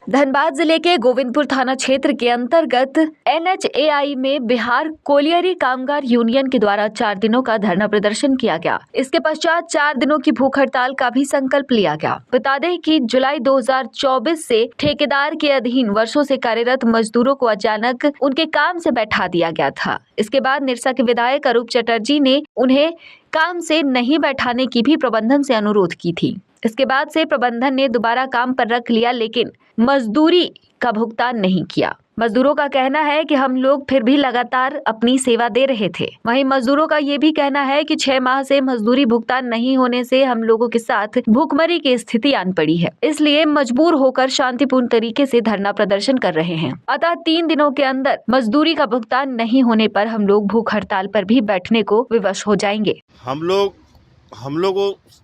धनबाद जिले के गोविंदपुर थाना क्षेत्र के अंतर्गत NHAI में बिहार कोलियरी कामगार यूनियन के द्वारा 4 दिनों का धरना प्रदर्शन किया गया। इसके पश्चात 4 दिनों की भूख हड़ताल का भी संकल्प लिया गया। बता दें कि जुलाई 2024 से ठेकेदार के अधीन वर्षों से कार्यरत मजदूरों को अचानक उनके काम से बैठा दिया गया था। इसके बाद निरसा के विधायक अरूप चटर्जी ने उन्हें काम से नहीं बैठाने की भी प्रबंधन से अनुरोध की थी। इसके बाद से प्रबंधन ने दोबारा काम पर रख लिया, लेकिन मजदूरी का भुगतान नहीं किया। मजदूरों का कहना है कि हम लोग फिर भी लगातार अपनी सेवा दे रहे थे। वहीं मजदूरों का ये भी कहना है कि 6 माह से मजदूरी भुगतान नहीं होने से हम लोगों के साथ भूखमरी की स्थिति आन पड़ी है, इसलिए मजबूर होकर शांतिपूर्ण तरीके से धरना प्रदर्शन कर रहे हैं। अतः 3 दिनों के अंदर मजदूरी का भुगतान नहीं होने पर हम लोग भूख हड़ताल पर भी बैठने को विवश हो जाएंगे। हम लोग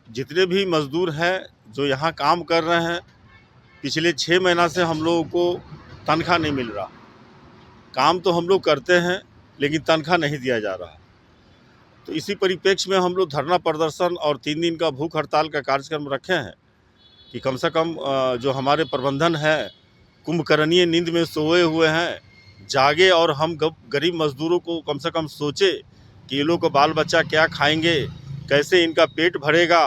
जितने भी मजदूर हैं जो यहाँ काम कर रहे हैं, पिछले 6 महीना से हम लोगों को तनख्वाह नहीं मिल रहा। काम तो हम लोग करते हैं लेकिन तनख्वाह नहीं दिया जा रहा। तो इसी परिप्रेक्ष्य में हम लोग धरना प्रदर्शन और 3 दिन का भूख हड़ताल का कार्यक्रम रखे हैं कि कम से कम जो हमारे प्रबंधन है कुंभकर्णीय नींद में सोए हुए हैं, जागे और हम गरीब मजदूरों को कम से कम सोचे कि ये लोग को बाल बच्चा क्या खाएंगे, कैसे इनका पेट भरेगा।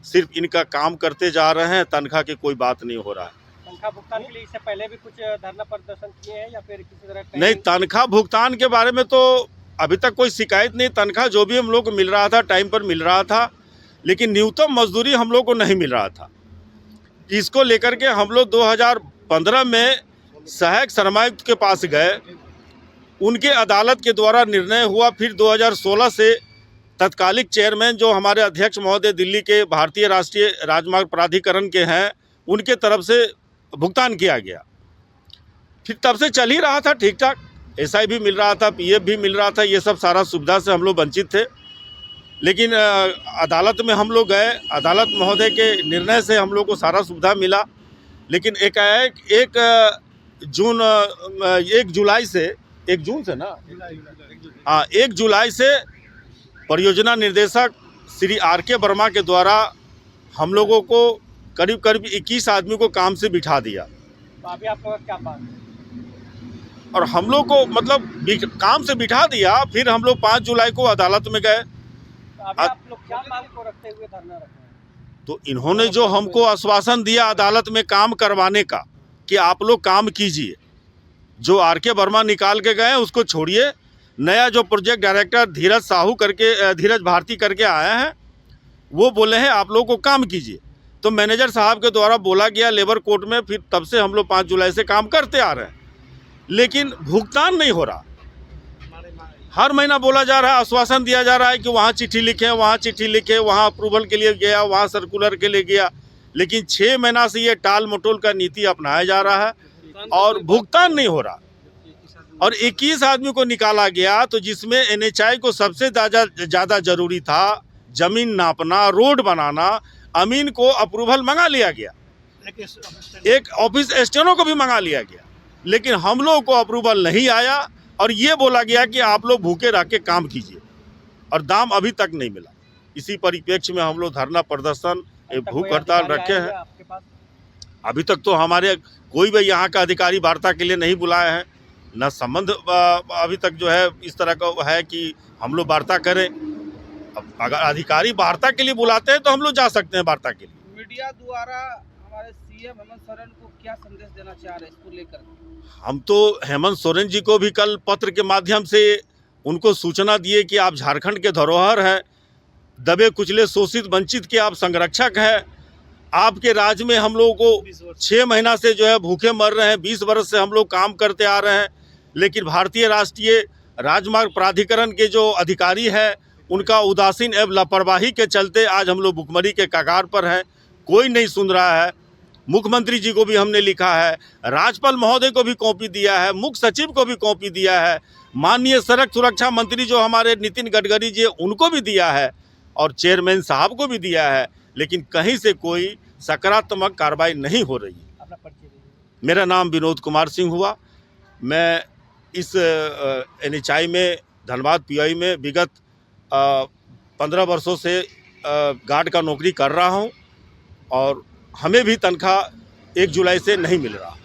सिर्फ इनका काम करते जा रहे हैं, तनख्वाह की कोई बात नहीं हो रहा है। तनख्वाह भुगतान के लिए इससे पहले भी कुछ धरना प्रदर्शन किए हैं या फिर किसी तरह? नहीं, तनख्वाह भुगतान के बारे में तो अभी तक कोई शिकायत नहीं। तनख्वाह जो भी हम लोग को मिल रहा था टाइम पर मिल रहा था, लेकिन न्यूनतम मजदूरी हम लोग को नहीं मिल रहा था। इसको लेकर के हम लोग 2015 में सहायक सरमायुक्त के पास गए, उनके अदालत के द्वारा निर्णय हुआ। फिर 2016 से तत्कालिक चेयरमैन जो हमारे अध्यक्ष महोदय दिल्ली के भारतीय राष्ट्रीय राजमार्ग प्राधिकरण के हैं, उनके तरफ से भुगतान किया गया। फिर तब से चल ही रहा था ठीक ठाक। SI भी मिल रहा था, PF भी मिल रहा था। ये सब सारा सुविधा से हम लोग वंचित थे। लेकिन अदालत में हम लोग गए, अदालत महोदय के निर्णय से हम लोग को सारा सुविधा मिला। लेकिन एकाएक 1 जुलाई से 1 जून से ना 1 जुलाई से परियोजना निर्देशक श्री RK वर्मा के द्वारा हम लोगों को करीब 21 आदमी को काम से बिठा दिया। तो अभी आप लोग क्या बात है? और हम लोग को मतलब काम से बिठा दिया। फिर हम लोग 5 जुलाई को अदालत में गए। तो अभी आप लोग क्या मांग को रखते हुए धरना रख रहे हैं? तो इन्होंने जो हमको आश्वासन दिया अदालत में काम करवाने का कि आप लोग काम कीजिए, जो RK वर्मा निकाल के गए उसको छोड़िए। नया जो प्रोजेक्ट डायरेक्टर धीरज भारती करके आए हैं, वो बोले हैं आप लोग को काम कीजिए। तो मैनेजर साहब के द्वारा बोला गया लेबर कोर्ट में। फिर तब से हम लोग 5 जुलाई से काम करते आ रहे हैं, लेकिन भुगतान नहीं हो रहा। हर महीना बोला जा रहा है, आश्वासन दिया जा रहा है कि वहाँ चिट्ठी लिखें, वहाँ चिट्ठी लिखें, वहाँ अप्रूवल के लिए गया, वहाँ सर्कुलर के लिए गया। लेकिन 6 महीना से ये टाल मटोल का नीति अपनाया जा रहा है और भुगतान नहीं हो रहा। और 21 आदमी को निकाला गया, तो जिसमें NHI को सबसे ज़्यादा जरूरी था जमीन नापना, रोड बनाना। अमीन को अप्रूवल मंगा लिया गया, एक ऑफिस स्टेनो को भी मंगा लिया गया, लेकिन हम लोगों को अप्रूवल नहीं आया। और ये बोला गया कि आप लोग भूखे रह के काम कीजिए, और दाम अभी तक नहीं मिला। इसी परिप्रेक्ष्य में हम लोग धरना प्रदर्शन भूख हड़ताल रखे हैं। अभी तक तो हमारे कोई भी यहाँ का अधिकारी वार्ता के लिए नहीं बुलाया है, न संबंध अभी तक जो है इस तरह का है कि हम लोग वार्ता करें। अब अगर अधिकारी वार्ता के लिए बुलाते हैं तो हम लोग जा सकते हैं वार्ता के लिए। मीडिया द्वारा हमारे CM हेमंत सोरेन को क्या संदेश देना चाह रहे हैं इसको लेकर? हम तो हेमंत सोरेन जी को भी कल पत्र के माध्यम से उनको सूचना दिए कि आप झारखंड के धरोहर हैं, दबे कुचले शोषित वंचित के आप संरक्षक हैं। आपके राज्य में हम लोगों को 6 महीना से जो है भूखे मर रहे हैं। 20 वर्ष से हम लोग काम करते आ रहे हैं, लेकिन भारतीय राष्ट्रीय राजमार्ग प्राधिकरण के जो अधिकारी हैं उनका उदासीन एवं लापरवाही के चलते आज हम लोग भुखमरी के कगार पर हैं। कोई नहीं सुन रहा है। मुख्यमंत्री जी को भी हमने लिखा है, राज्यपाल महोदय को भी कॉपी दिया है, मुख्य सचिव को भी कॉपी दिया है, माननीय सड़क सुरक्षा मंत्री जो हमारे नितिन गडकरी जी उनको भी दिया है, और चेयरमैन साहब को भी दिया है। लेकिन कहीं से कोई सकारात्मक कार्रवाई नहीं हो रही है। मेरा नाम विनोद कुमार सिंह हुआ। मैं इस NHI में धनबाद PI में विगत 15 वर्षों से गार्ड का नौकरी कर रहा हूं, और हमें भी तनख्वाह 1 जुलाई से नहीं मिल रहा।